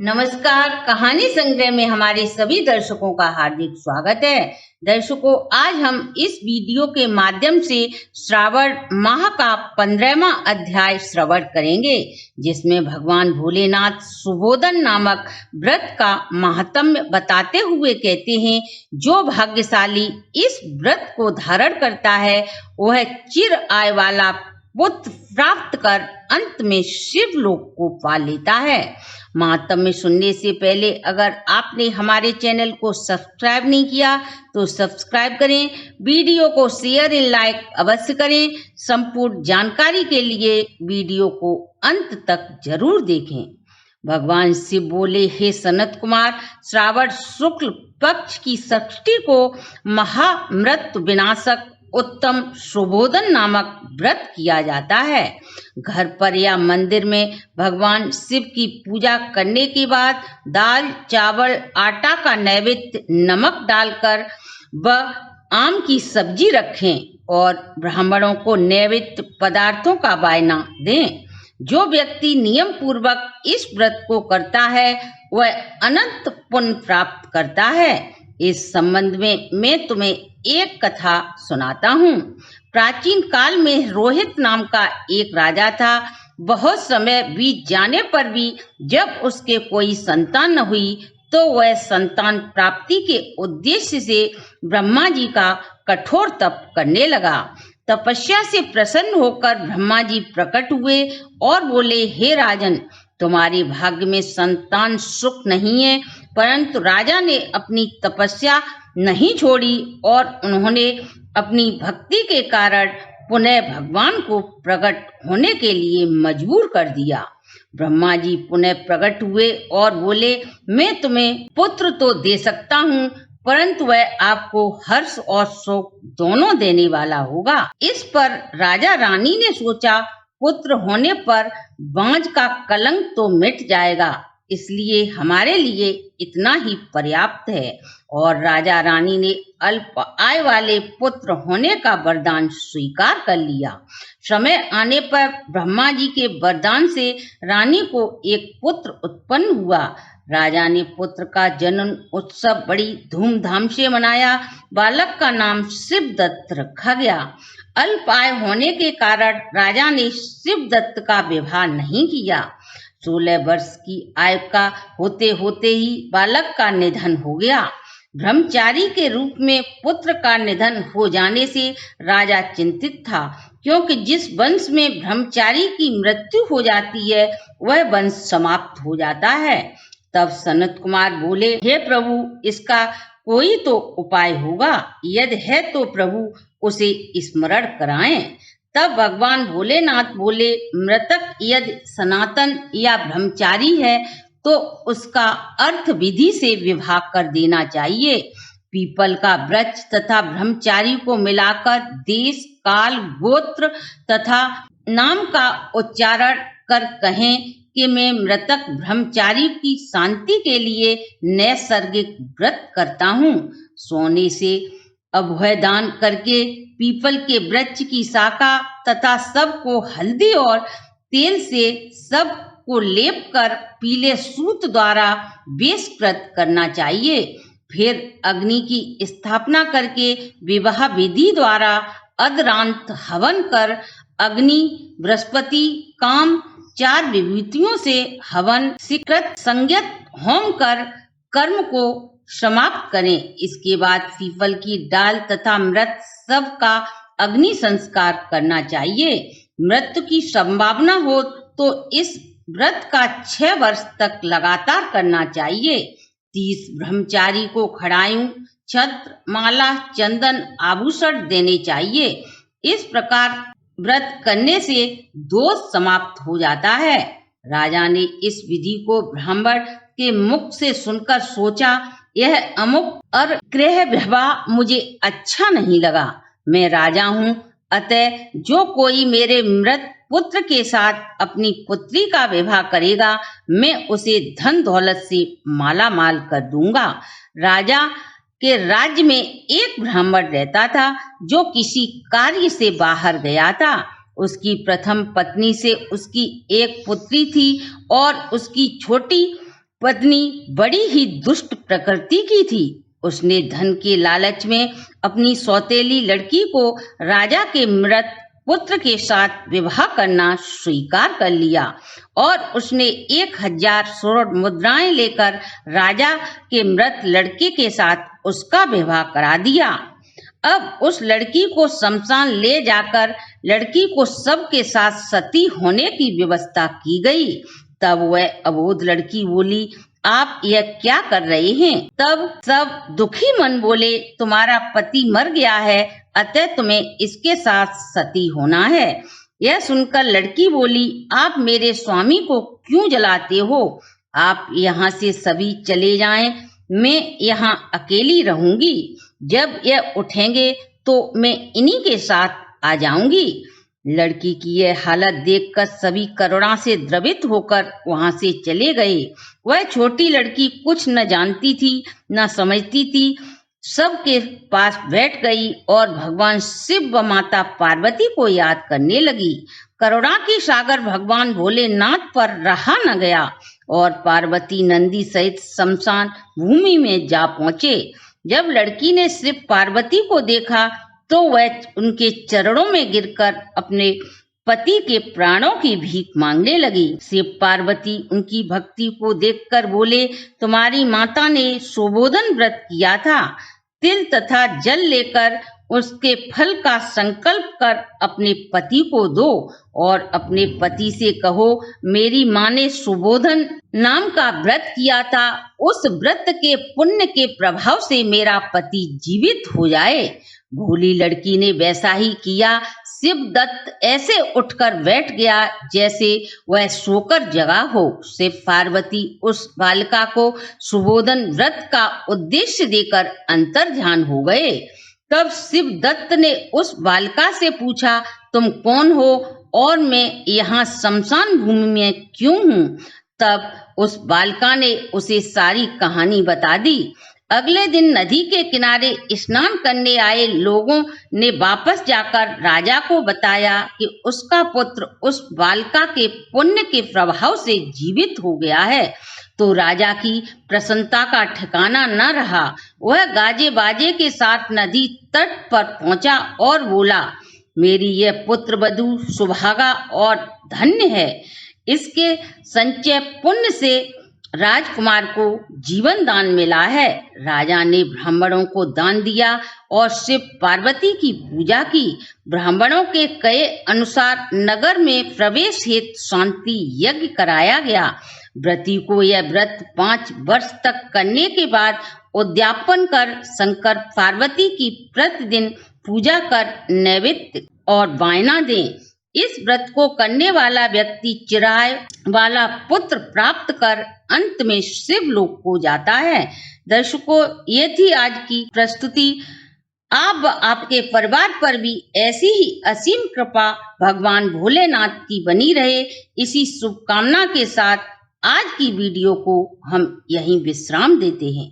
नमस्कार। कहानी संग्रह में हमारे सभी दर्शकों का हार्दिक स्वागत है। दर्शकों, आज हम इस वीडियो के माध्यम से श्रावण माह का 15वां अध्याय श्रवण करेंगे, जिसमें भगवान भोलेनाथ सुबोधन नामक व्रत का महात्म्य बताते हुए कहते हैं, जो भाग्यशाली इस व्रत को धारण करता है वह चिर आय वाला पुत्र प्राप्त कर अंत में शिवलोक को पा लेता है। महात्म्य सुनने से पहले अगर आपने हमारे चैनल को सब्सक्राइब नहीं किया तो सब्सक्राइब करें, वीडियो को शेयर एंड लाइक अवश्य करें। संपूर्ण जानकारी के लिए वीडियो को अंत तक जरूर देखें। भगवान शिव बोले, हे सनत कुमार, श्रावण शुक्ल पक्ष की षष्ठी को महामृत्यु विनाशक उत्तम सुबोधन नामक व्रत किया जाता है। घर पर या मंदिर में भगवान शिव की पूजा करने के बाद दाल, चावल, आटा का नैवेद्य नमक डालकर व आम की सब्जी रखें और ब्राह्मणों को नैवेद्य पदार्थों का वायना दें। जो व्यक्ति नियम पूर्वक इस व्रत को करता है वह अनंत पुण्य प्राप्त करता है। इस संबंध में मैं तुम्हें एक कथा सुनाता हूँ। प्राचीन काल में रोहित नाम का एक राजा था। बहुत समय बीत जाने पर भी जब उसके कोई संतान न हुई तो वह संतान प्राप्ति के उद्देश्य से ब्रह्मा जी का कठोर तप करने लगा। तपस्या से प्रसन्न होकर ब्रह्मा जी प्रकट हुए और बोले, हे राजन, तुम्हारे भाग्य में संतान सुख नहीं है। परंतु राजा ने अपनी तपस्या नहीं छोड़ी और उन्होंने अपनी भक्ति के कारण पुनः भगवान को प्रकट होने के लिए मजबूर कर दिया। ब्रह्मा जी पुनः प्रकट हुए और बोले, मैं तुम्हें पुत्र तो दे सकता हूँ, परंतु वह आपको हर्ष और शोक दोनों देने वाला होगा। इस पर राजा रानी ने सोचा, पुत्र होने पर बांझ का कलंक तो मिट जाएगा, इसलिए हमारे लिए इतना ही पर्याप्त है। और राजा रानी ने अल्प आय वाले पुत्र होने का वरदान स्वीकार कर लिया। समय आने पर ब्रह्मा जी के वरदान से रानी को एक पुत्र उत्पन्न हुआ। राजा ने पुत्र का जन्म उत्सव बड़ी धूमधाम से मनाया। बालक का नाम शिवदत्त रखा गया। अल्प आय होने के कारण राजा ने शिवदत्त का विवाह नहीं किया। 16 वर्ष की आयु का होते होते ही बालक का निधन हो गया। ब्रह्मचारी के रूप में पुत्र का निधन हो जाने से राजा चिंतित था, क्योंकि जिस वंश में ब्रह्मचारी की मृत्यु हो जाती है वह वंश समाप्त हो जाता है। तब सनत कुमार बोले, हे प्रभु, इसका कोई तो उपाय होगा। यदि है तो प्रभु उसे स्मरण कराएं। तब भगवान भोलेनाथ बोले, मृतक यदि सनातन या ब्रह्मचारी है तो उसका अर्थ विधि से विवाह कर देना चाहिए। पीपल का वृक्ष तथा ब्रह्मचारी को मिलाकर देश, काल, गोत्र तथा नाम का उच्चारण कर कहें कि मैं मृतक ब्रह्मचारी की शांति के लिए नैसर्गिक व्रत करता हूँ। सोने से अभयदान करके पीपल के वृक्ष की शाखा तथा सबको हल्दी और तेल से सब को लेप कर पीले सूत द्वारा वेशव्रत करना चाहिए। फिर अग्नि की स्थापना करके विवाह विधि द्वारा अदरांत हवन कर अग्नि, बृहस्पति, काम 4 विभूतियों से हवन स्वीकृत संज्ञत होम कर कर्म को समाप्त करें। इसके बाद पीपल की डाल तथा मृत सब का अग्नि संस्कार करना चाहिए। मृत्यु की संभावना हो तो इस व्रत का 6 वर्ष तक लगातार करना चाहिए। 30 ब्रह्मचारी को खड़ायूं, छत्र, माला, चंदन, आभूषण देने चाहिए। इस प्रकार व्रत करने से दोष समाप्त हो जाता है। राजा ने इस विधि को ब्राह्मण के मुख से सुनकर सोचा, यह अमुक और गृह विवाह मुझे अच्छा नहीं लगा। मैं राजा हूँ, अतः जो कोई मेरे मृत पुत्र के साथ अपनी पुत्री का विवाह करेगा मैं उसे धन दौलत से माला माल कर दूंगा। राजा के राज्य में एक ब्राह्मण रहता था जो किसी कार्य से बाहर गया था। उसकी प्रथम पत्नी से उसकी एक पुत्री थी और उसकी छोटी पत्नी बड़ी ही दुष्ट प्रकृति की थी। उसने धन के लालच में अपनी सौतेली लड़की को राजा के मृत पुत्र के साथ विवाह करना स्वीकार कर लिया और उसने 1000 स्वर्ण मुद्राएं लेकर राजा के मृत लड़के के साथ उसका विवाह करा दिया। अब उस लड़की को शमशान ले जाकर लड़की को सबके साथ सती होने की व्यवस्था की गई। तब वह अबोध लड़की बोली, आप यह क्या कर रहे हैं? तब सब दुखी मन बोले, तुम्हारा पति मर गया है, अतः तुम्हें इसके साथ सती होना है। यह सुनकर लड़की बोली, आप मेरे स्वामी को क्यों जलाते हो? आप यहाँ से सभी चले जाएं, मैं यहाँ अकेली रहूंगी। जब यह उठेंगे तो मैं इन्हीं के साथ आ जाऊंगी। लड़की की यह हालत देखकर सभी करुणा से द्रवित होकर वहां से चले गए। वह छोटी लड़की कुछ न जानती थी न समझती थी, सबके पास बैठ गई और भगवान शिव व माता पार्वती को याद करने लगी। करुणा की सागर भगवान भोलेनाथ पर रहा न गया और पार्वती नंदी सहित शमशान भूमि में जा पहुंचे। जब लड़की ने शिव पार्वती को देखा तो वह उनके चरणों में गिरकर अपने पति के प्राणों की भीख मांगने लगी। शिव पार्वती उनकी भक्ति को देखकर बोले, तुम्हारी माता ने सुबोधन व्रत किया था। तिल तथा जल लेकर उसके फल का संकल्प कर अपने पति को दो और अपने पति से कहो, मेरी माँ ने सुबोधन नाम का व्रत किया था, उस व्रत के पुण्य के प्रभाव से मेरा पति जीवित हो जाए। भोली लड़की ने वैसा ही किया। शिवदत्त ऐसे उठकर बैठ गया जैसे वह सोकर जगा हो। शिव पार्वती उस बालिका को सुबोधन व्रत का उद्देश्य देकर अंतर्ध्यान हो गए। तब शिवदत्त ने उस बालिका से पूछा, तुम कौन हो और मैं यहाँ शमशान भूमि में क्यों हूँ? तब उस बालिका ने उसे सारी कहानी बता दी। अगले दिन नदी के किनारे स्नान करने आए लोगों ने वापस जाकर राजा को बताया कि उसका पुत्र उस बालिका के पुण्य के प्रभाव से जीवित हो गया है। तो राजा की प्रसन्नता का ठिकाना न रहा। वह गाजे बाजे के साथ नदी तट पर पहुंचा और बोला, मेरी यह पुत्र वधू सुभागा और धन्य है। इसके संचय पुण्य से राजकुमार को जीवन दान मिला है। राजा ने ब्राह्मणों को दान दिया और शिव पार्वती की पूजा की। ब्राह्मणों के कहे अनुसार नगर में प्रवेश हेतु शांति यज्ञ कराया गया। व्रती को यह व्रत 5 वर्ष तक करने के बाद उद्यापन कर शंकर पार्वती की प्रतिदिन पूजा कर नैवेद्य और वायना दें। इस व्रत को करने वाला व्यक्ति चिराय वाला पुत्र प्राप्त कर अंत में शिव लोक को जाता है। दर्शकों, ये थी आज की प्रस्तुति। आप आपके परिवार पर भी ऐसी ही असीम कृपा भगवान भोलेनाथ की बनी रहे, इसी शुभकामना के साथ आज की वीडियो को हम यहीं विश्राम देते हैं।